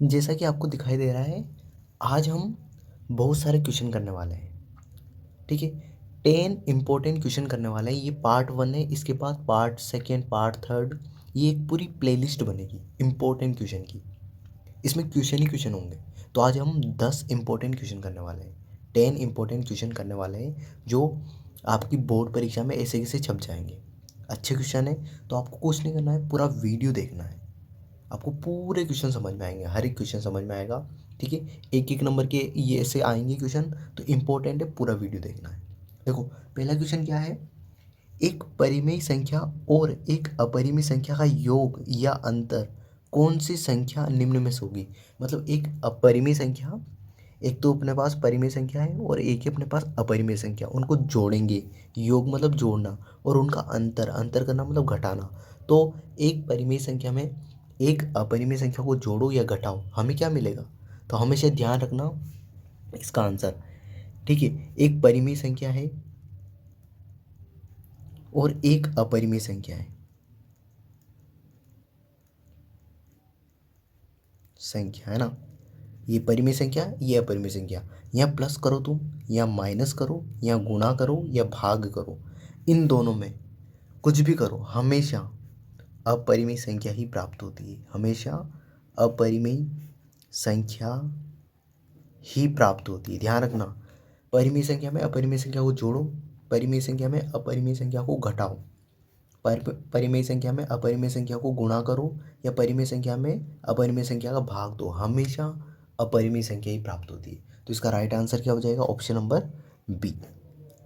जैसा कि आपको दिखाई दे रहा है, आज हम बहुत सारे क्वेश्चन करने वाले हैं। ठीक है, 10 इम्पोर्टेंट क्वेश्चन करने वाले हैं। ये पार्ट 1 है, इसके बाद पार्ट सेकेंड, पार्ट थर्ड, ये एक पूरी प्लेलिस्ट बनेगी इम्पोर्टेंट क्वेश्चन की। इसमें क्वेश्चन ही क्वेश्चन होंगे। तो आज हम 10 इम्पोर्टेंट क्वेश्चन करने वाले हैं, 10 इम्पोर्टेंट क्वेश्चन करने वाले हैं जो आपकी बोर्ड परीक्षा में ऐसे कैसे छप जाएंगे। अच्छे क्वेश्चन है तो आपको कुछ नहीं करना है, पूरा वीडियो देखना है। आपको पूरे क्वेश्चन समझ में आएंगे, हर एक क्वेश्चन समझ में आएगा। ठीक है, एक एक नंबर के ये ऐसे आएंगे क्वेश्चन, तो इम्पोर्टेंट है, पूरा वीडियो देखना है। देखो, पहला क्वेश्चन क्या है। एक परिमेय संख्या और एक अपरिमेय संख्या का योग या अंतर कौन सी संख्या निम्न में से होगी। मतलब एक अपरिमेय संख्या, एक तो अपने पास परिमेय संख्या है और एक ही अपने पास अपरिमेय संख्या, उनको जोड़ेंगे। योग मतलब जोड़ना, और उनका अंतर, अंतर करना मतलब घटाना। तो एक परिमेय संख्या में एक अपरिमेय संख्या को जोड़ो या घटाओ, हमें क्या मिलेगा। तो हमेशा ध्यान रखना इसका आंसर। ठीक है, एक परिमेय संख्या है और एक अपरिमेय संख्या है, संख्या है ना। ये परिमेय संख्या, ये अपरिमेय संख्या। यहाँ प्लस करो तुम, या माइनस करो, या गुणा करो, या भाग करो, इन दोनों में कुछ भी करो, हमेशा अपरिमेय संख्या ही प्राप्त होती है। हमेशा अपरिमेय संख्या ही प्राप्त होती है, ध्यान रखना। परिमेय संख्या में अपरिमेय संख्या को जोड़ो, परिमेय संख्या में अपरिमेय संख्या को घटाओ, परिमेय संख्या में अपरिमेय संख्या को गुणा करो, या परिमेय संख्या में अपरिमेय संख्या का भाग दो, हमेशा अपरिमेय संख्या ही प्राप्त होती है। तो इसका राइट आंसर क्या हो जाएगा, ऑप्शन नंबर बी।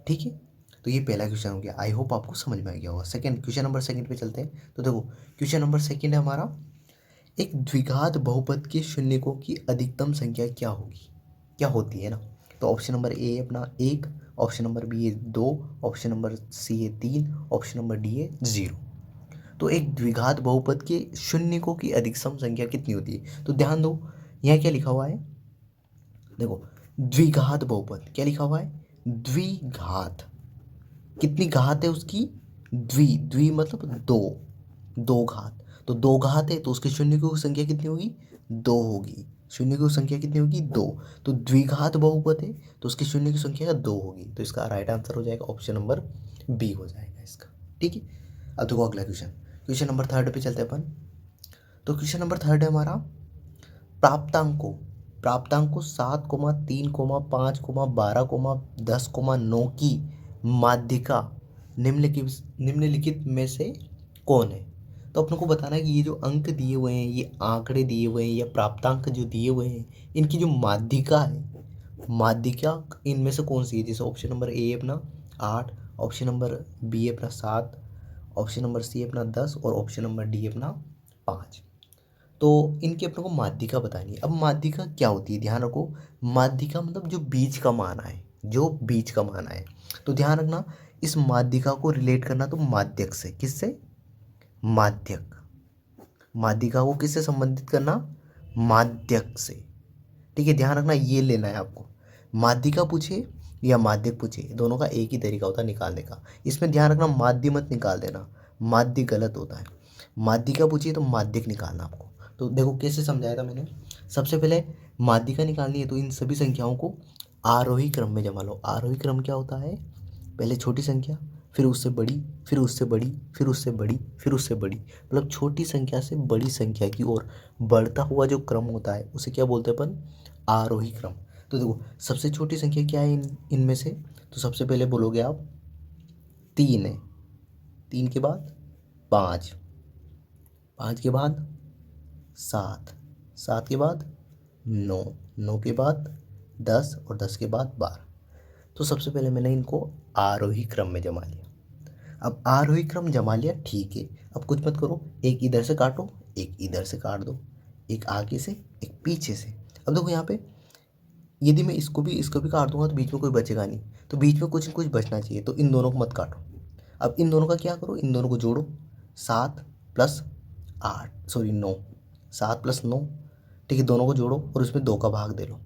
ठीक है, तो ये पहला क्वेश्चन हो गया। आई होप आपको समझ में आ गया होगा। सेकंड, क्वेश्चन नंबर सेकंड पे चलते हैं। तो देखो, क्वेश्चन नंबर सेकंड है हमारा, एक द्विघात बहुपद के शून्यकों की अधिकतम संख्या क्या होगी, क्या होती है ना। तो ऑप्शन नंबर ए अपना 1, ऑप्शन नंबर बी है 2, ऑप्शन नंबर सी है 3, ऑप्शन नंबर डी है 0। तो एक द्विघात बहुपद के शून्यकों की अधिकतम संख्या कितनी होती है। तो ध्यान दो, यहाँ क्या लिखा हुआ है। देखो, द्विघात बहुपद क्या लिखा हुआ है, द्विघात। कितनी घात है उसकी, द्वि मतलब दो, दो घात। तो दो घात है तो उसके शून्यकों की संख्या कितनी होगी, 2 होगी। शून्यकों की संख्या कितनी होगी, 2। तो द्विघात बहुपद है तो उसके शून्य की संख्या 2 होगी। तो इसका राइट आंसर हो जाएगा ऑप्शन नंबर बी हो जाएगा इसका। ठीक है, अब देखो अगला क्वेश्चन, क्वेश्चन नंबर थर्ड पे चलते हैं अपन। तो क्वेश्चन नंबर थर्ड है हमारा, प्राप्तांकों, प्राप्तांकों 7,3,5,12,10,9 की माध्यिका निम्नलिखित में से कौन है। तो अपने को बताना है कि ये जो अंक दिए हुए हैं, ये आंकड़े दिए हुए हैं, या प्राप्तांक जो दिए हुए हैं, इनकी जो माध्यिका है, माध्यिका इनमें से कौन सी है। जैसे ऑप्शन नंबर ए अपना 8, ऑप्शन नंबर बी अपना 7, ऑप्शन नंबर सी अपना 10, और ऑप्शन नंबर डी अपना 5। तो इनकी अपने को माध्यिका बतानी है। अब माध्यिका क्या होती है, ध्यान रखो। माध्यिका मतलब जो बीच का मान आए, जो बीच का मान आए। तो ध्यान रखना, इस माध्यिका को रिलेट करना तो माध्यक से, किससे, माध्यक। माध्यिका को किससे संबंधित करना, माध्यक से। ठीक है, ध्यान रखना, ये लेना है आपको। माध्यिका पूछे या माध्यक पूछे, दोनों का एक ही तरीका होता है निकालने का। इसमें ध्यान रखना, माध्य मत निकाल देना, माध्य गलत होता है। माध्यिका पूछिए तो माध्यक निकालना आपको। तो देखो कैसे समझाया था मैंने। सबसे पहले माध्यिका निकालनी है तो इन सभी संख्याओं को आरोही क्रम में जमा लो। आरोही क्रम क्या होता है, पहले छोटी संख्या, फिर उससे बड़ी, फिर उससे बड़ी, फिर उससे बड़ी, फिर उससे बड़ी। मतलब छोटी संख्या से बड़ी संख्या की ओर बढ़ता हुआ जो क्रम होता है उसे क्या बोलते हैं अपन, आरोही क्रम। तो देखो, सबसे छोटी संख्या क्या है इनमें से। तो सबसे पहले बोलोगे आप 3 है, 3 के बाद 5, 5 के बाद 7, 7 के बाद 9, 9 के बाद 10, और 10 के बाद 12। तो सबसे पहले मैंने इनको आरोही क्रम में जमा लिया। अब आरोही क्रम जमा लिया, ठीक है। अब कुछ मत करो, एक इधर से काटो, एक इधर से काट दो, एक आगे से, एक पीछे से। अब देखो यहाँ पे, यदि मैं इसको भी काट दूंगा तो बीच में कोई बचेगा नहीं। तो बीच में कुछ न कुछ बचना चाहिए, तो इन दोनों को मत काटो। अब इन दोनों का क्या करो, इन दोनों को जोड़ो। 7 + 8, सॉरी 9, 7 + 9। ठीक है, दोनों को जोड़ो और उसमें 2 का भाग दे लो।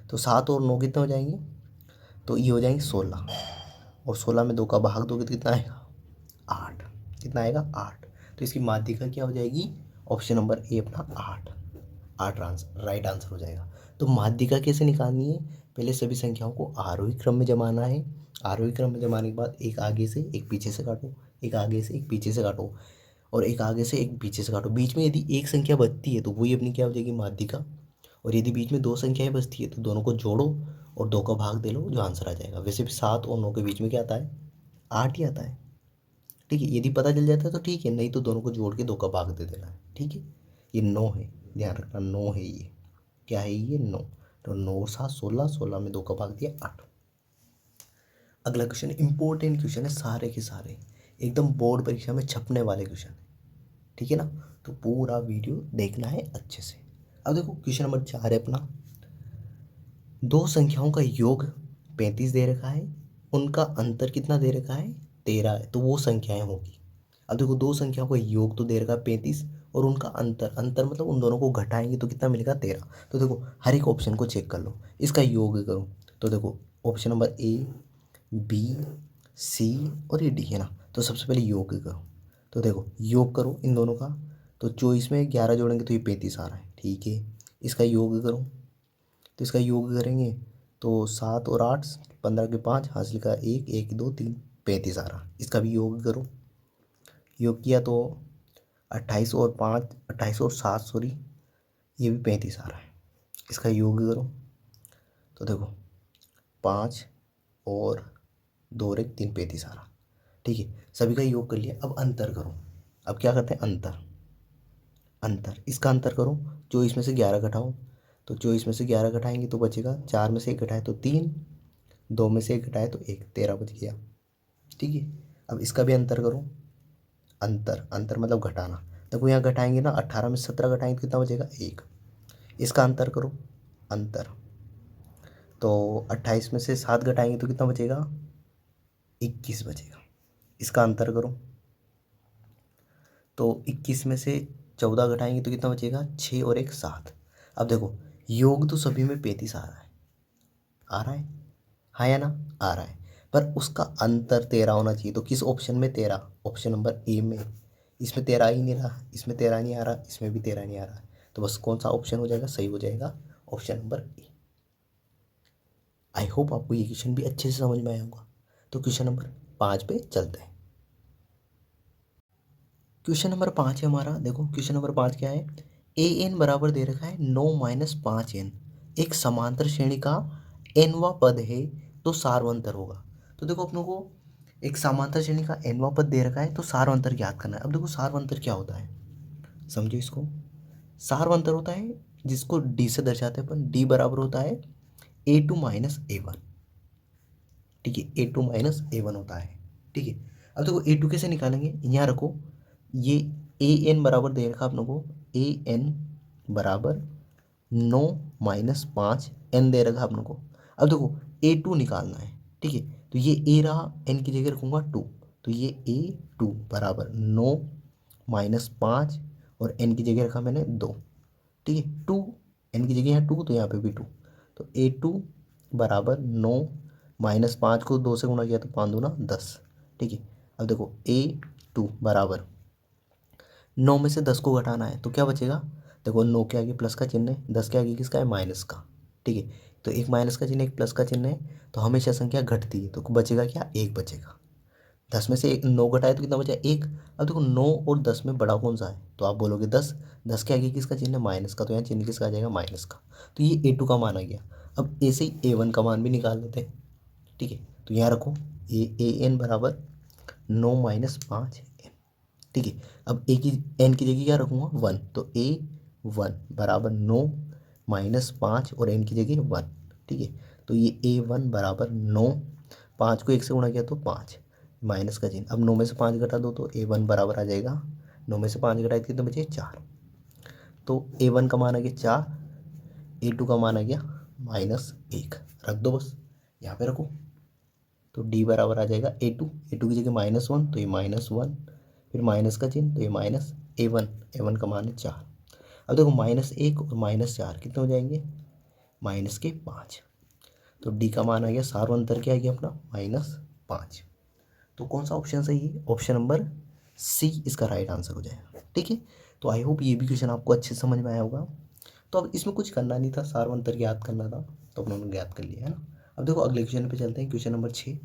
तो 7 और 9 कितने हो जाएंगे, तो ये हो जाएंगे 16, और 16 में 2 का भाग दोगे तो कितना आएगा, 8। कितना आएगा, 8। तो इसकी माध्यिका क्या हो जाएगी, ऑप्शन नंबर ए अपना 8। 8 राइट आंसर हो जाएगा। तो माध्यिका कैसे निकालनी है, पहले सभी संख्याओं को आरोही क्रम में जमाना है। आरोही क्रम में जमाने के बाद एक आगे से एक पीछे से काटो, एक आगे से एक पीछे से काटो, और एक आगे से एक पीछे से काटो। बीच में यदि एक संख्या बचती है तो वही अपनी क्या हो जाएगी, माध्यिका। और यदि बीच में दो संख्याएं बचती है तो दोनों को जोड़ो और 2 का भाग दे लो, जो आंसर आ जाएगा। वैसे भी 7 और 9 के बीच में क्या आता है, 8 ही आता है। ठीक है, यदि पता चल जाता है तो ठीक है, नहीं तो दोनों को जोड़ के 2 का भाग दे देना है। ठीक है, ये 9 है, ध्यान रखना 9 है। ये क्या है, ये 9। तो 9 7 16, 16 में 2 का भाग दिया 8। अगला क्वेश्चन इंपॉर्टेंट क्वेश्चन है, सारे के सारे एकदम बोर्ड परीक्षा में छपने वाले क्वेश्चन है। ठीक है ना, तो पूरा वीडियो देखना है अच्छे से। अब देखो क्वेश्चन नंबर 4 है अपना, दो संख्याओं का योग 35 दे रखा है, उनका अंतर कितना दे रखा है, 13 है, तो वो संख्याएं होगी। अब देखो दो संख्याओं का योग तो दे रखा है 35, और उनका अंतर, अंतर मतलब उन दोनों को घटाएंगे तो कितना मिलेगा, 13। तो देखो हर एक ऑप्शन को चेक कर लो, इसका योग करो। तो देखो ऑप्शन नंबर ए, बी, सी और ये डी है ना। तो सबसे पहले योग करो। तो देखो योग करो इन दोनों का, तो 24 में 11 जोड़ेंगे तो ये 35 आ रहा है। ठीक है, इसका योग करो, तो इसका योग करेंगे तो 7 और 8, 15 के 5, हासिल का 1, 1 2 3, 35 आ रहा। इसका भी योग करो, योग किया तो 28 और 5, 28 और 7 सॉरी, ये भी 35 आ रहा है। इसका योग करो, तो देखो 5 और 2 और 1 3, 35 आ रहा। ठीक है, सभी का योग कर लिया। अब अंतर करो। अब क्या करते हैं, अंतर, अंतर इसका अंतर करो। 24 में से 11 घटाओ, तो 24 में से 11 घटाएंगे तो बचेगा, 4 में से 1 घटाए तो 3, 2 में से 1 घटाए तो 1, 13 बच गया। ठीक है, अब इसका भी अंतर करो। अंतर, अंतर मतलब घटाना। देखो यहाँ घटाएंगे ना, 18 में 17 घटाएंगे तो कितना बचेगा, 1। इसका अंतर करो, अंतर, तो 28 में से 7 घटाएंगे तो कितना बचेगा, 21 बचेगा। इसका अंतर करो, तो 21 में से 14 घटाएंगे तो कितना बचेगा, 6 और 1 7। अब देखो योग तो सभी में 35 आ रहा है, आ रहा है, हाँ या ना, आ रहा है, पर उसका अंतर 13 होना चाहिए। तो किस ऑप्शन में 13, ऑप्शन नंबर ए में। इसमें 13 ही नहीं रहा, इसमें 13 नहीं आ रहा, इसमें भी 13 नहीं आ रहा है, तो बस कौन सा ऑप्शन हो जाएगा, सही हो जाएगा option number A. I hope आपको ये क्वेश्चन भी अच्छे से समझ में आया होगा। तो क्वेश्चन नंबर 5 पे चलते हैं। क्वेश्चन नंबर 5 है हमारा, देखो क्वेश्चन नंबर 5 क्या है, ए एन बराबर दे रखा है 9-5n, एक समांतर श्रेणी का nवा पद है, तो सारवंतर होगा। तो देखो अपनों को एक समांतर श्रेणी का nवा पद दे रखा है, तो सारवंतर ज्ञात करना है। अब देखो सारवंतर क्या होता है, समझो इसको। सारवंतर होता है जिसको डी से दर्शाते हैं अपन, डी बराबर होता है A2 - A1। ठीक है, A2 - A1 होता है। ठीक है, अब देखो A2 कैसे निकालेंगे, यहाँ रखो, ये an बराबर दे रखा आप लोगों को, an बराबर 9 - 5 n दे रखा आप लोगों को। अब देखो A2 निकालना है। ठीक है, तो ये a रहा, n की जगह रखूँगा 2, तो ये A2 बराबर 9 - 5 और n की जगह रखा मैंने 2। ठीक है, 2, n की जगह यहाँ 2 तो यहाँ पे भी 2, तो A2 बराबर 9 - 5 को 2 से गुणा किया तो 5 दूना 10। ठीक है, अब देखो A2 बराबर 9 में से 10 को घटाना है तो क्या बचेगा, देखो 9 के आगे प्लस का चिन्ह है, 10 के आगे किसका है, माइनस का। ठीक है, तो एक माइनस का चिन्ह एक प्लस का चिन्ह है, तो हमेशा संख्या घटती है, तो बचेगा क्या, 1 बचेगा। 10 में से 9 घटाए तो कितना बचा, 1। अब देखो 9 और 10 में बड़ा कौन सा है, तो आप बोलोगे 10, 10 के आगे किसका चिन्ह है, माइनस का, तो यहाँ चिन्ह किसका आ जाएगा, माइनस का। तो ये A2 का मान आ गया। अब ऐसे ही A1 का मान भी निकाल लेते हैं। ठीक है, तो यहाँ रखो an बराबर 9 - 5 n। ठीक है, अब ए की एन की जगह क्या रखूँगा, 1, तो A1 बराबर 9 - 5 और n की जगह 1। ठीक है, तो ये A1 बराबर 9, 5 को 1 से गुणा किया तो 5, माइनस का चिन्ह। अब 9 में से 5 घटा दो तो A1 बराबर आ जाएगा, 9 में से 5 घटाए तो कितने बचे, 4। तो A1 का मान आ गया 4, A2 का मान आ गया -1, रख दो बस, यहाँ पे रखो। तो डी बराबर आ जाएगा A2, A2 की जगह -1 तो ये -1, फिर माइनस का चिन्ह तो ये माइनस A1, A1 का मान है 4। अब देखो -1 और -4 कितने हो जाएंगे, -5। तो डी का मान आ गया, सार्वंतर क्या आ गया अपना, -5। तो कौन सा ऑप्शन सही है, ऑप्शन नंबर सी इसका राइट आंसर हो जाएगा। ठीक है, तो आई होप ये भी क्वेश्चन आपको अच्छे से समझ में आया होगा। तो अब इसमें कुछ करना नहीं था, सारवंतर ज्ञात करना था, तो अपने ज्ञात कर लिया है ना। अब देखो अगले क्वेश्चन पे चलते हैं, क्वेश्चन नंबर 6।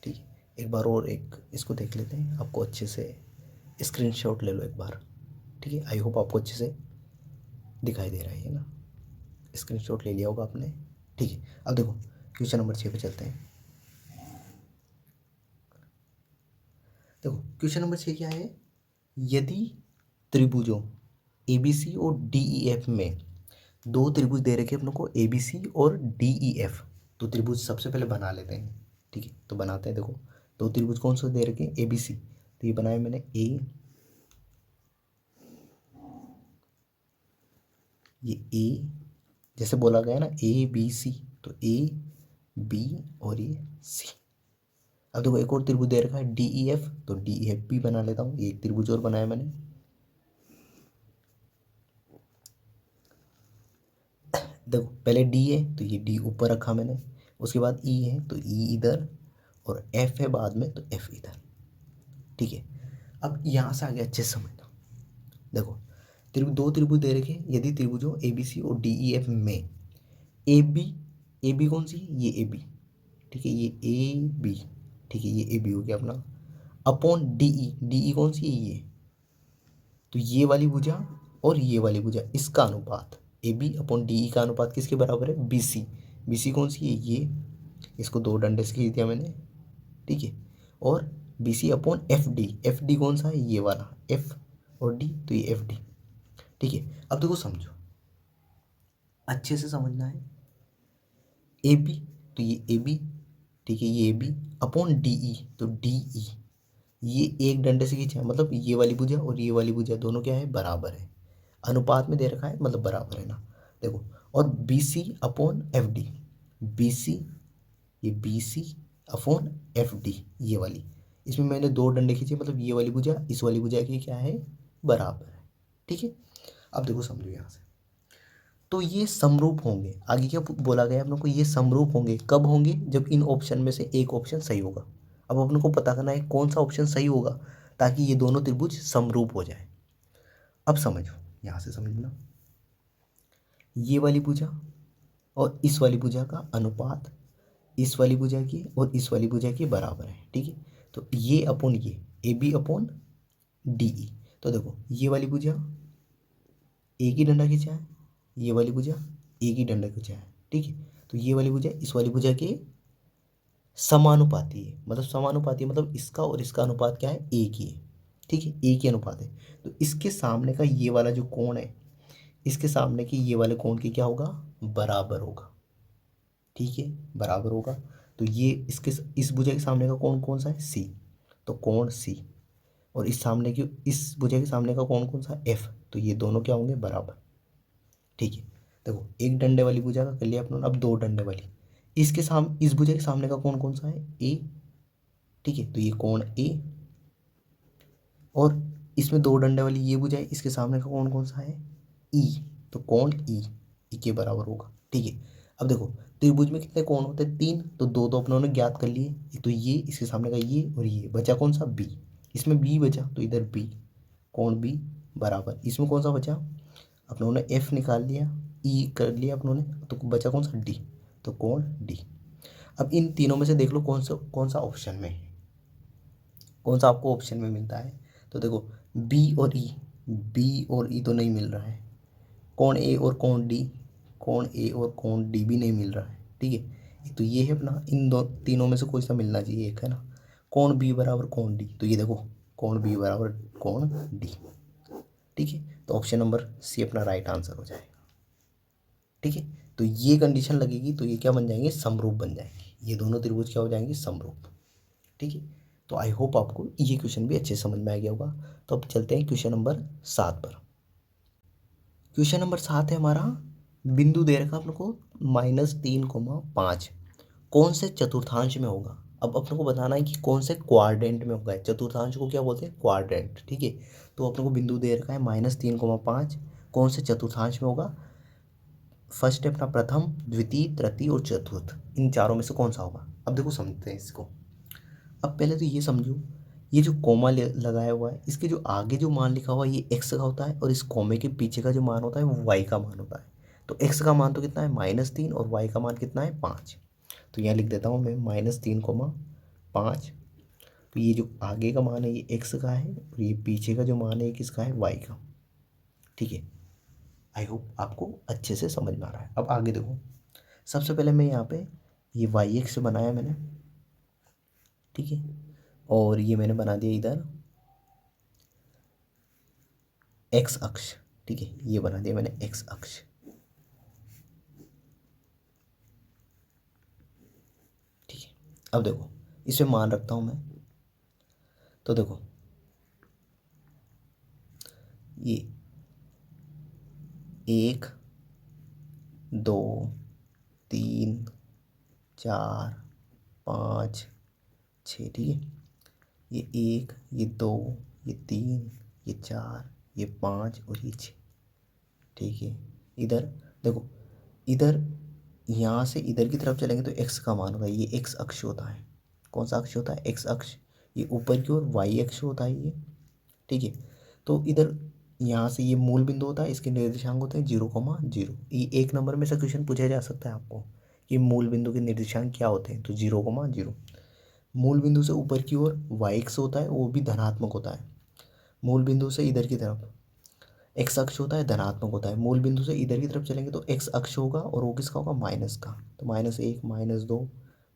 ठीक है, एक बार और एक इसको देख लेते हैं, आपको अच्छे से स्क्रीनशॉट ले लो एक बार। ठीक है, आई होप आपको अच्छे से दिखाई दे रहा है ना, स्क्रीनशॉट ले लिया होगा आपने। ठीक है, अब देखो क्वेश्चन नंबर 6 पे चलते हैं। देखो क्वेश्चन नंबर 6 क्या है, यदि त्रिभुजों ए बी सी और डी ई एफ में दो त्रिभुज दे रखे अपनों को ए बी सी और डी ई एफ, तो त्रिभुज सबसे पहले बना लेते हैं। ठीक है, तो बनाते हैं। देखो दो त्रिभुज कौन से दे रखे हैं, ए बी सी, तो ये बनाया मैंने ए, ये ए जैसे बोला गया ना ए बी सी, तो ए बी और ये सी। अब देखो एक और त्रिभुज दे रखा है डी ई एफ, तो डी ई एफ भी बना लेता हूँ, एक त्रिभुज और बनाया मैंने। देखो पहले डी है तो ये डी ऊपर रखा मैंने, उसके बाद ई है तो ई इधर, और एफ है बाद में तो एफ इधर। ठीक है, अब यहाँ से आगे अच्छे से समझना। देखो दो त्रिभुज दे रखे, यदि त्रिभुजों ए बी सी और डी ई एफ में ए बी कौन सी, ये ए बी। ठीक है, ये ए बी, ठीक है, ये ए बी हो गया अपना, अपॉन डी ई कौन सी है, ये, तो ये वाली भुजा और ये वाली भुजा, इसका अनुपात A B upon D E का अनुपात किसके बराबर है, बी सी। बी सी कौन सी है, ये, इसको दो डंडे से खींच दिया मैंने। ठीक है, और B C upon F D कौन सा है, ये वाला एफ और डी, तो ये एफ डी। ठीक है, अब देखो समझो, अच्छे से समझना है। ए बी, तो ये ए बी, ठीक है, ये A B upon D E, तो डी ई, ये एक डंडे से खींचा है, मतलब ये वाली भुजा और ये वाली भुजा दोनों क्या है, बराबर है, अनुपात में दे रखा है, मतलब बराबर है ना। देखो, और B C upon F D, B C, ये B C upon F D, ये वाली, इसमें मैंने दो डंडे खींचे, मतलब ये वाली भुजा इस वाली भुजा की क्या है, बराबर है। ठीक है, अब देखो समझो यहाँ से, तो ये समरूप होंगे। आगे क्या बोला गया हम लोग को, ये समरूप होंगे कब होंगे, जब इन ऑप्शन में से एक ऑप्शन सही होगा। अब अपन को पता करना है कौन सा ऑप्शन सही होगा, ताकि ये दोनों त्रिभुज समरूप हो जाए। अब समझो, यहाँ से समझना, ये वाली भुजा और इस वाली भुजा का अनुपात इस वाली भुजा की और इस वाली भुजा के बराबर है। ठीक है, तो ये अपॉन ये, A B upon D E, तो देखो ये वाली भुजा एक ही डंडा खींचा है, ये वाली भुजा एक ही डंडा खींचा है। ठीक है, तो ये वाली भुजा इस वाली भुजा के समानुपाती है, मतलब समानुपाती मतलब इसका और इसका अनुपात क्या है, एक ही है। ठीक है, एक ही अनुपात है, तो इसके सामने का ये वाला जो कोण है, इसके सामने के ये वाले कोण की क्या होगा, बराबर होगा। ठीक है, बराबर होगा, तो ये इसके इस भुजा के सामने का कोण कौन सा है, सी, तो कोण सी, और इस सामने की इस भुजा के सामने का कोण कौन सा है, एफ, तो ये दोनों क्या होंगे, बराबर। ठीक है, देखो एक डंडे वाली भुजा का कर लिया अपने, अब दो डंडे वाली, इसके सामने इस भुजा के सामने का कोण कौन सा है, ए। ठीक है, तो ये कोण ए, और इसमें दो डंडे वाली ये भुजा है, इसके सामने का कोण कौन सा है, ई, तो कोण ई के बराबर होगा। ठीक है, अब देखो त्रिभुज में कितने कोण होते हैं, तीन, तो दो दो अपनों ने ज्ञात कर लिए, एक तो ये इसके सामने का ये और ये, बचा कौन सा, बी, इसमें बी बचा तो इधर बी, कोण बी बराबर, इसमें कौन सा बचा, अपनों ने एफ निकाल लिया, ई कर लिया अपनों ने, तो बचा कौन सा, डी, तो कोण डी। अब इन तीनों में से देख लो कौन सा ऑप्शन में है, कौन सा आपको ऑप्शन में मिलता है। तो देखो बी और ई तो नहीं मिल रहा है, कोण ए और कोण डी भी नहीं मिल रहा है। ठीक है, तो ये है अपना, इन दो तीनों में से कोई सा मिलना चाहिए एक, है ना। कोण बी बराबर कोण डी, तो ये देखो कोण बी बराबर कोण डी। ठीक है, तो ऑप्शन नंबर सी अपना राइट आंसर हो जाएगा। ठीक है, तो ये कंडीशन लगेगी तो ये क्या बन जाएंगे, समरूप बन जाएंगे, ये दोनों त्रिभुज क्या हो जाएंगे, समरूप। ठीक है, तो आई होप आपको ये क्वेश्चन भी अच्छे से समझ में आ गया होगा। तो अब चलते हैं क्वेश्चन नंबर 7 पर। क्वेश्चन नंबर 7 है हमारा, बिंदु दे रखा अपने को -3,5 कौन से चतुर्थांश में होगा। अब अपने को बताना है कि कौन से क्वाड्रेंट में होगा, चतुर्थांश को क्या बोलते हैं, क्वाड्रेंट। ठीक है, तो अपने को बिंदु दे रखा है -3,5 कौन से चतुर्थांश में होगा, फर्स्ट है अपना प्रथम, द्वितीय, तृतीय और चतुर्थ, इन चारों में से कौन सा होगा। अब देखो समझते हैं इसको। अब पहले तो ये समझो, ये जो कोमा लगाया हुआ है, इसके जो आगे जो मान लिखा हुआ है ये एक्स का होता है, और इस कोमे के पीछे का जो मान होता है वो वाई का मान होता है। तो एक्स का मान तो कितना है -3, और वाई का मान कितना है 5। तो यहाँ लिख देता हूँ मैं -3, 5। तो ये जो आगे का मान है ये एक्स का है, और ये पीछे का जो मान है ये किसका है, वाई का। ठीक है, आई होप आपको अच्छे से समझ में आ रहा है। अब आगे देखो, सबसे पहले मैं यहाँ पे ये वाई एक्स बनाया मैंने, ठीक है, और ये मैंने बना दिया इधर एक्स अक्ष। ठीक है, ये बना दिया मैंने एक्स अक्ष। ठीक है, अब देखो इसमें मान रखता हूँ मैं। तो देखो ये 1 2 3 4 5 6। ठीक है, ये 1 ये 2 ये 3 ये 4 ये 5 और ये 6। ठीक है, इधर देखो, इधर यहाँ से इधर की तरफ चलेंगे तो एक्स का मान होगा, ये एक्स अक्ष होता है। कौन सा अक्ष होता है, एक्स अक्ष। ये ऊपर की ओर वाई अक्ष होता है ये। ठीक है, तो इधर यहाँ से ये मूल बिंदु होता है, इसके निर्देशांक होते हैं 0,0। ये 1 नंबर में से क्वेश्चन पूछा जा सकता है आपको कि मूल बिंदु के निर्देशांक क्या होते हैं, तो 0,0। मूल बिंदु से ऊपर की ओर वाई एक्स होता है, वो भी धनात्मक होता है। मूल बिंदु से इधर की तरफ एक्स अक्ष होता है, धनात्मक होता है। मूल बिंदु से इधर की तरफ चलेंगे तो एक्स अक्ष होगा, और वो किसका होगा, माइनस का। तो -1 -2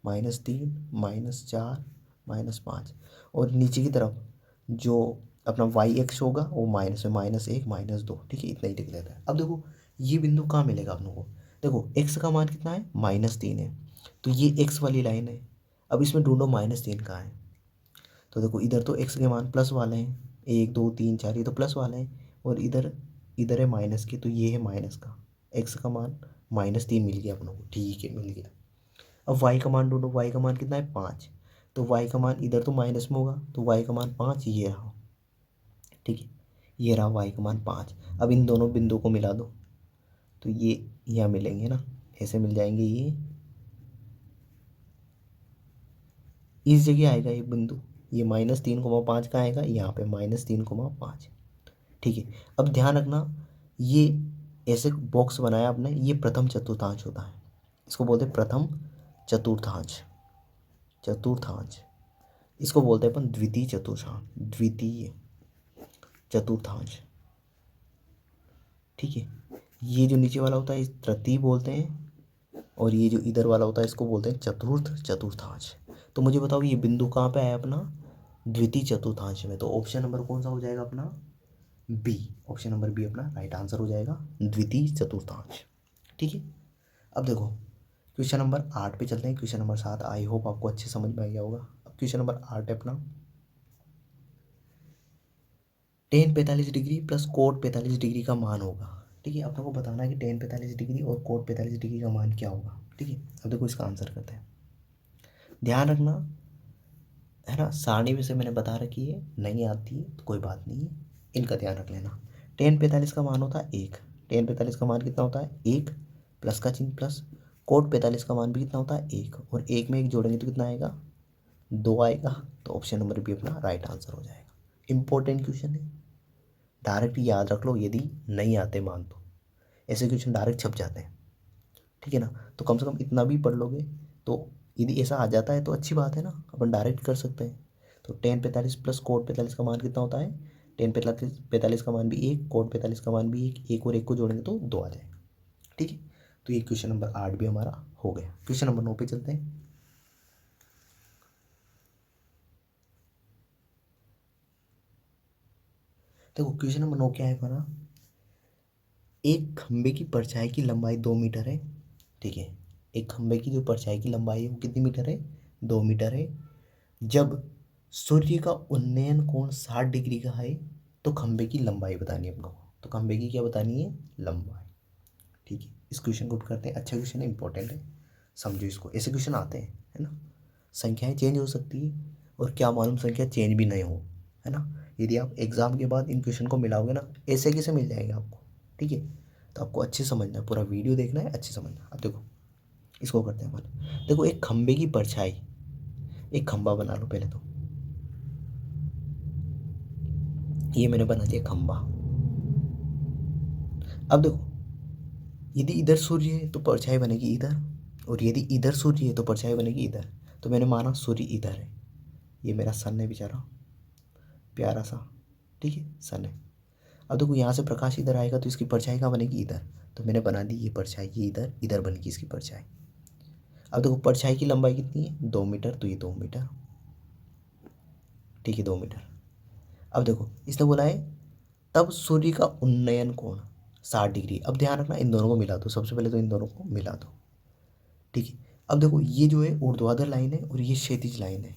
-3 -4 -5। और नीचे की तरफ जो अपना वाई एक्स होगा वो माइनस में, -1 -2। ठीक है, इतना ही लिख देता है। अब देखो ये बिंदु कहाँ मिलेगा अपनों को। देखो एक्स का मान कितना है, -3 है, तो ये एक्स वाली लाइन है। अब इसमें ढूंढो -3 कहाँ है। तो देखो इधर तो एक्स के मान प्लस वाले हैं, 1 2 3 4, ये तो प्लस वाले हैं, और इधर इधर है माइनस के, तो ये है माइनस का। एक्स का मान -3 मिल गया अपनों को। ठीक है, मिल गया। अब वाई का मान ढूंढो, वाई का मान कितना है, 5। तो वाई का मान इधर तो माइनस में होगा, तो वाई का मान 5 ये रहा। ठीक है, ये रहा वाई का मान 5। अब इन दोनों बिंदु को मिला दो, तो ये यहाँ मिलेंगे ना, ऐसे मिल जाएंगे। ये इस जगह आएगा ये बिंदु, ये -3,5 का आएगा यहाँ पे, -3,5। ठीक है, अब ध्यान रखना, ये ऐसे बॉक्स बनाया आपने, ये प्रथम चतुर्थांश होता है। इसको बोलते हैं प्रथम चतुर्थांश। चतुर्थांश इसको बोलते हैं अपन द्वितीय चतुर्थांश, द्वितीय चतुर्थांश। ठीक है, ये जो नीचे वाला होता है इस तृतीय बोलते हैं, और ये जो इधर वाला होता है इसको बोलते हैं चतुर्थ चतुर्थांश। तो मुझे बताओ ये बिंदु कहाँ पे आया अपना, द्वितीय चतुर्थांश में। तो ऑप्शन नंबर कौन सा हो जाएगा अपना, बी। ऑप्शन नंबर बी अपना राइट आंसर हो जाएगा, द्वितीय चतुर्थांश। ठीक है, अब देखो क्वेश्चन नंबर 8 पे चलते हैं। क्वेश्चन नंबर 7 आई होप आपको अच्छे समझ में आ गया होगा। अब क्वेश्चन नंबर 8 है अपना, tan 45 degree plus coat 45 degree का मान होगा। ठीक है, आपको बताना है कि tan 45 डिग्री और कोट 45 डिग्री का मान क्या होगा। ठीक है, अब देखो इसका आंसर करते हैं। ध्यान रखना है ना, सारणी में से मैंने बता रखी है, नहीं आती है तो कोई बात नहीं है, इनका ध्यान रख लेना। tan 45 का मान होता है 1। tan 45 का मान कितना होता है, 1, प्लस का चिन्ह प्लस। कोट 45 का मान भी कितना होता है, 1, और 1 में 1 जोड़ेंगे तो कितना आएगा, 2 आएगा। तो ऑप्शन नंबर बी अपना राइट आंसर हो जाएगा। इंपॉर्टेंट क्वेश्चन है, डायरेक्ट याद रख लो, यदि नहीं आते मान तो ऐसे क्वेश्चन डायरेक्ट छप जाते हैं। ठीक है ना, तो कम से कम इतना भी पढ़ लोगे, तो यदि ऐसा आ जाता है तो अच्छी बात है ना, अपन डायरेक्ट कर सकते हैं। तो tan 45 प्लस कोट 45 का मान कितना होता है, tan 45 का मान भी 1, कोट 45 का मान भी 1, 1 और 1 को जोड़ेंगे तो 2 आ जाएगा। ठीक है, तो ये क्वेश्चन नंबर 8 भी हमारा हो गया। क्वेश्चन नंबर 9 पे चलते हैं। देखो क्वेश्चन नंबर 9 क्या है हमारा, एक खंबे की परछाई की लंबाई 2 मीटर है। ठीक है, एक खंबे की जो परछाई की लंबाई है वो कितनी मीटर है, 2 मीटर है। जब सूर्य का उन्नयन कोण 60 डिग्री का है तो खंबे की लंबाई बतानी है अपने को। तो खंबे की क्या बतानी है, लंबाई। ठीक है, इस क्वेश्चन को करते हैं। अच्छा क्वेश्चन है, इंपॉर्टेंट है, समझो इसको। ऐसे क्वेश्चन आते हैं, है ना। संख्याएं चेंज हो सकती है, और क्या मालूम संख्या चेंज भी नहीं हो, है ना। यदि आप एग्जाम के बाद इन क्वेश्चन को मिलाओगे ना, ऐसे कैसे मिल जाएंगे आपको। ठीक है, तो आपको अच्छे समझना है, पूरा वीडियो देखना है, अच्छे समझना। अब देखो इसको करते हैं अपन। देखो एक खंबे की परछाई, एक खंबा बना लो पहले तो, ये मैंने बना दिया खंबा। अब देखो यदि इधर सूर्य है तो परछाई बनेगी इधर, और यदि इधर सूर्य है तो परछाई बनेगी इधर। तो मैंने माना सूर्य इधर है, ये मेरा सन है बेचारा प्यारा सा, ठीक है सन है। अब देखो यहाँ से प्रकाश इधर आएगा तो इसकी परछाई कहाँ बनेगी इधर, तो मैंने बना दी ये परछाई, ये इधर इधर बनेगी इसकी परछाई। अब देखो परछाई की लंबाई कितनी है 2 मीटर, तो ये 2 मीटर, ठीक है 2 मीटर। अब देखो इसने बोला है तब सूर्य का उन्नयन कोण 60 डिग्री। अब ध्यान रखना इन दोनों को मिला दो, सबसे पहले तो इन दोनों को मिला दो, ठीक है। अब देखो ये जो है ऊर्ध्वाधर लाइन है और ये क्षैतिज लाइन है।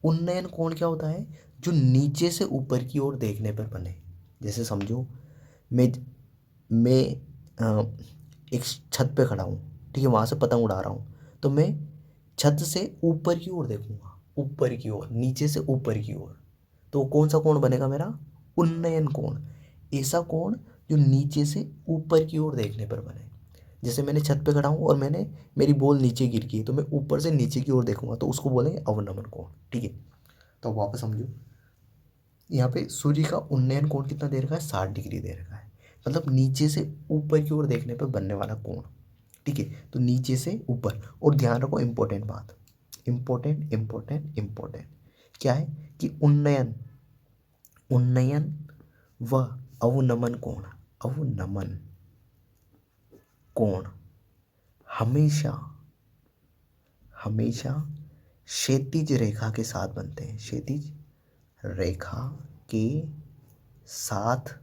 उन्नयन कोण क्या होता है, जो नीचे से ऊपर की ओर देखने पर बने। जैसे समझो मैं एक छत पे खड़ा हूँ, ठीक है, वहाँ से पतंग उड़ा रहा हूँ, तो मैं छत से ऊपर की ओर देखूंगा, ऊपर की ओर, नीचे से ऊपर की ओर, तो कौन सा कोण बनेगा मेरा, उन्नयन कोण। ऐसा कोण जो नीचे से ऊपर की ओर देखने पर बने। जैसे मैंने छत पे खड़ा हूँ और मैंने मेरी बॉल नीचे गिर गई, तो मैं ऊपर से नीचे की ओर देखूंगा, तो उसको बोलेंगे अवनमन कोण, ठीक है। तो वापस समझो, यहाँ पे सूर्य का उन्नयन कोण कितना दे रखा है, 60 डिग्री दे रखा है, मतलब नीचे से ऊपर की ओर देखने पर बनने वाला कोण, ठीक है। तो नीचे से ऊपर, और ध्यान रखो इंपॉर्टेंट बात, इंपॉर्टेंट इंपॉर्टेंट इंपॉर्टेंट क्या है कि उन्नयन, उन्नयन व अवनमन कोण, अवनमन कोण हमेशा हमेशा क्षैतिज रेखा के साथ बनते हैं, क्षैतिज रेखा के साथ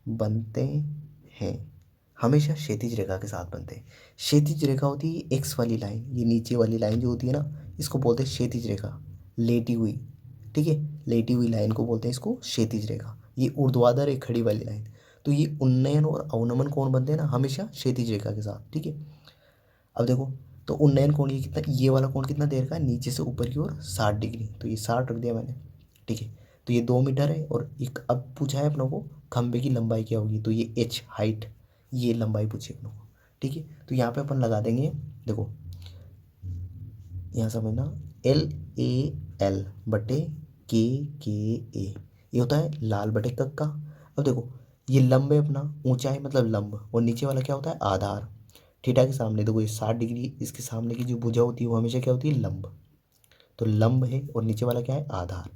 बनते हैं, हमेशा क्षैतिज रेखा के साथ बनते हैं। क्षैतिज रेखा होती है एक्स वाली लाइन, ये नीचे वाली लाइन जो होती है ना, इसको बोलते हैं क्षैतिज रेखा, लेटी हुई, ठीक है, लेटी हुई लाइन को बोलते हैं इसको क्षैतिज रेखा। ये ऊर्ध्वाधर है खड़ी वाली लाइन, तो ये उन्नयन और अवनमन कोण बनते हैं ना हमेशा क्षैतिज रेखा के साथ, ठीक है। अब देखो तो उन्नयन कोण ये कितना, ये वाला कोण कितना देर का है, नीचे से ऊपर की ओर 60 डिग्री, तो ये 60 रख दिया मैंने, ठीक है। तो ये 2 मीटर है, और एक अब पूछा है अपनों को खंबे की लंबाई क्या होगी, तो ये h हाइट, ये लंबाई पूछी अपनों को, ठीक है। तो यहाँ पे अपन लगा देंगे, देखो यहाँ समझना, LAL बटे KKA, ये होता है लाल बटे कक्का। अब देखो ये लंब है अपना, ऊंचाई मतलब लंब, और नीचे वाला क्या होता है आधार। थीटा के सामने देखो ये 60 डिग्री, इसके सामने की जो भुजा होती है वो हमेशा क्या होती है लंब, तो लंब है, और नीचे वाला क्या है आधार।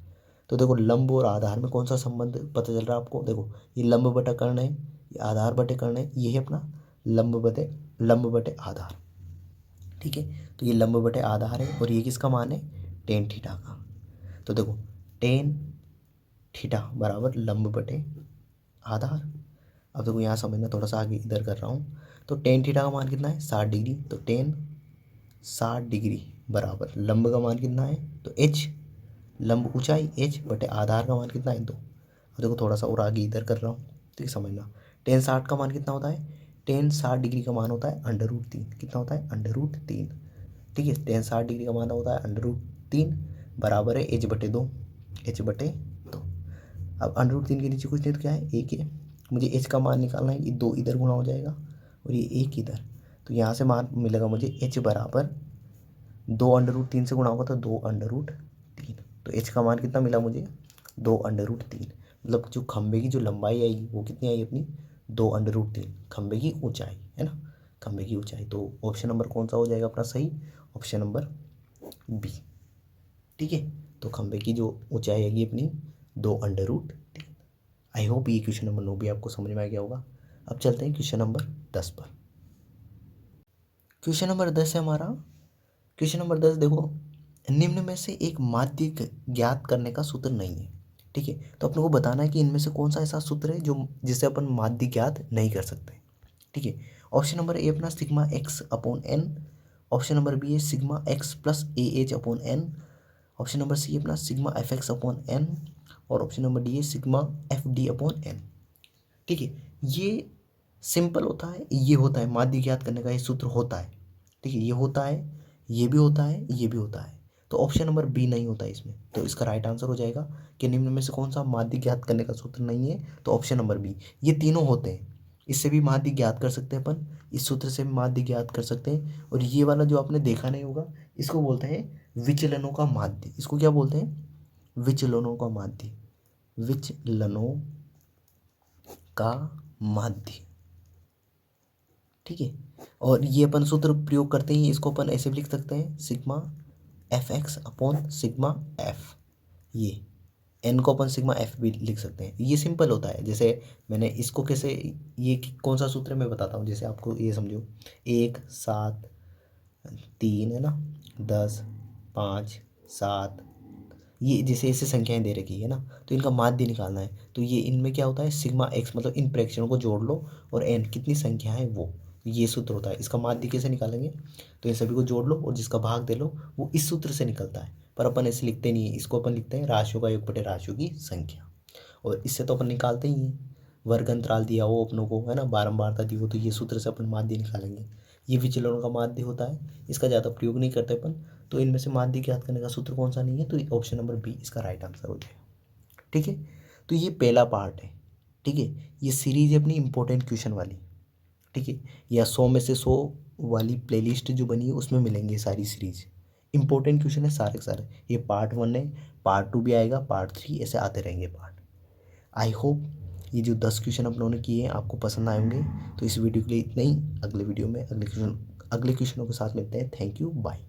तो देखो लंब और आधार में कौन सा संबंध पता चल रहा है आपको, देखो ये लंब बटा कर्ण है, ये आधार बटे कर्ण है, ये है अपना लंब बटे आधार, ठीक है। तो ये लंब बटे आधार है, और ये किसका मान है, टेन थीटा का। तो देखो टेन थीटा बराबर लंब बटे आधार। अब देखो यहाँ समझना, थोड़ा सा आगे इधर कर रहा हूँ, तो टेन थीटा का मान कितना है 60 डिग्री, तो टेन 60 डिग्री बराबर लंब का मान कितना है, तो h, लंब ऊंचाई h बटे आधार का मान कितना है 2। अब देखो थोड़ा सा और आगे इधर कर रहा हूँ, तो ये समझना, टेन 60 का मान कितना होता है, टेन 60 डिग्री का मान होता है √3, कितना होता है √3, ठीक है। टेन 60 डिग्री का मान होता है √3 बराबर है h बटे 2, h बटे 2। अब √3 के नीचे कुछ नहीं तो क्या है, एक है, मुझे h का मान निकालना है, ये 2 इधर गुणा हो जाएगा और ये 1 इधर, तो यहाँ से मान मिलेगा मुझे h बराबर 2 √3 से गुणा होगा तो 2 √3, तो h का मान कितना मिला मुझे 2 √3, मतलब जो खंबे की जो लंबाई आएगी वो कितनी आई अपनी 2 √3, खंबे की ऊंचाई है ना, खंबे की ऊंचाई। तो ऑप्शन नंबर कौन सा हो जाएगा अपना सही, ऑप्शन नंबर बी, ठीक है। तो खंबे की जो ऊंचाई आएगी अपनी 2 √3। आई होप ये क्वेश्चन नंबर 9 भी आपको समझ में आ गया होगा। अब चलते हैं क्वेश्चन नंबर 10 पर। क्वेश्चन नंबर 10 है हमारा, क्वेश्चन नंबर 10 देखो, निम्न में से एक माध्य ज्ञात करने का सूत्र नहीं है, ठीक है। तो अपने को बताना है कि इनमें से कौन सा ऐसा सूत्र है जो जिसे अपन माध्य ज्ञात नहीं कर सकते, ठीक है। ऑप्शन नंबर ए अपना sigma x upon n, option number B है sigma x plus a h upon n, option number C अपना sigma f x upon n, और ऑप्शन नंबर डी है sigma f d upon n, ठीक है। ये simple होता है, ये होता है माध्य ज्ञात करने का ये सूत्र होता है, ठीक है, ये होता है, ये भी होता है, ये भी होता है, तो ऑप्शन नंबर बी नहीं होता है इसमें। तो इसका राइट आंसर हो जाएगा कि निम्न में से कौन सा माध्य ज्ञात करने का सूत्र नहीं है, तो ऑप्शन नंबर बी। ये तीनों होते हैं, इससे भी माध्य ज्ञात कर सकते हैं अपन, इस सूत्र से भी माध्य ज्ञात कर सकते हैं। और ये वाला जो आपने देखा नहीं होगा, इसको बोलते हैं विचलनों का माध्य। इसको क्या बोलते हैं? विचलनों का माध्य, विचलनों का माध्य। ठीक है। और ये अपन सूत्र प्रयोग करते ही इसको अपन ऐसे भी लिख सकते हैं, sigma f x upon sigma F. ये एन को अपन सिग्मा एफ भी लिख सकते हैं। ये सिंपल होता है। जैसे मैंने इसको कैसे, ये कौन सा सूत्र है मैं बताता हूँ। जैसे आपको ये समझो, 1 7 3 है ना, 10 5 7, ये जैसे ऐसे संख्याएं दे रखी है ना, तो इनका माध्य निकालना है। तो ये इनमें क्या होता है, सिग्मा एक्स, मतलब इन प्रेक्षणों को जोड़ लो और एन कितनी संख्या है वो, ये सूत्र होता है। इसका माध्य कैसे निकालेंगे, तो इन सभी को जोड़ लो और जिसका भाग दे लो, वो इस सूत्र से निकलता है। पर अपन ऐसे लिखते नहीं है, इसको अपन लिखते हैं राशियों का योग बटे राशियों की संख्या। और इससे तो अपन निकालते ही हैं, वर्ग अंतराल दिया हो अपनों को, है ना, बारंबारता दी हो, तो ये सूत्र से अपन माध्य निकालेंगे। ये विचलनों का माध्य होता है, इसका ज़्यादा प्रयोग नहीं करते अपन। तो इनमें से माध्य ज्ञात करने का सूत्र कौन सा नहीं है, तो ऑप्शन नंबर बी इसका राइट आंसर हो जाएगा। ठीक है। तो ये पहला पार्ट है। ठीक है। ये सीरीज है अपनी इंपॉर्टेंट क्वेश्चन वाली। ठीक है। या 100 में से 100 वाली प्लेलिस्ट जो बनी है उसमें मिलेंगे सारी सीरीज। इंपॉर्टेंट क्वेश्चन है सारे के सारे। ये पार्ट 1 है, पार्ट 2 भी आएगा, पार्ट 3, ऐसे आते रहेंगे पार्ट। आई होप ये जो 10 क्वेश्चन अपनों ने किए हैं आपको पसंद आए होंगे। तो इस वीडियो के लिए इतना ही। अगले वीडियो में अगले क्वेश्चनों के साथ मिलते हैं। Thank you, bye.